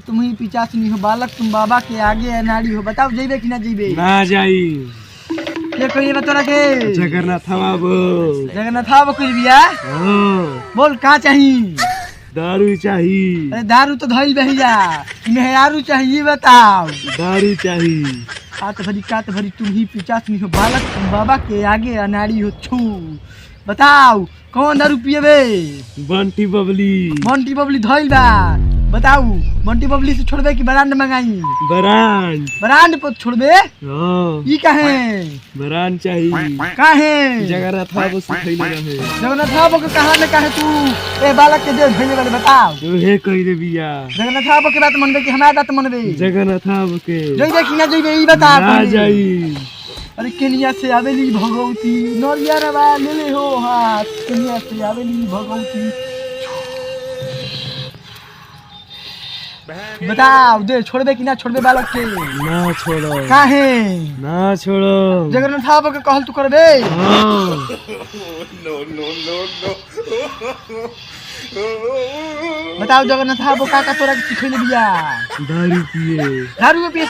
तुम ही पिचास नहीं हो बालक, तुम बाबा के आगे अनाड़ी हो। बताओ जेबे कि ना जेबे? ना जाई। ये कोई बता रखे जगन्नाथ बाबू। जगन्नाथ बाबू कुछ बिया बोल कहाँ चाहिए? दारू चाहिए। अरे दारू तो धइल भैया, मेहरारू चाहिए। बताओ दारू चाहिए। कात भरी तुम ही पिचास नहीं हो बालक, तुम बाबा के आगे अनाड़ी हो छू। बताओ कौन दारू पिएबे? बंटी बबली। बंटी बबली धइल बा। बताऊ बंटी बबली से छोड़बे कि ब्रांड मंगाई? ब्रांड। ब्रांड पर छोड़बे? ई काहे? ब्रांड चाहिए। काहे? जगन्नाथ बाबू से खैले रहे। जगन्नाथ बाबू के कहा न काहे तू ए बालक के दे भेजे वाले? बताओ तोहे कह दे बिया। जगन्नाथ बाबू के बात मनबे कि हमार बात मनबे? जगन्नाथ बाबू के जइबे कि ना जइबे ई बता। ना जाई। अरे केनिया से आवेली भगवती, नरिया रवा ले ले हो हाथ। केनिया से आवेली भगवती। बताओ दे छोड़बे कि ना छोड़बे बालक के? ना छोड़ो। काहे? ना छोड़ो। जगन्नाथ बाबू के कहल तू करबे? बताओ जगन्नाथ बाबू का तोरा के सिखैले बिया? दारू पिए। दारू पिए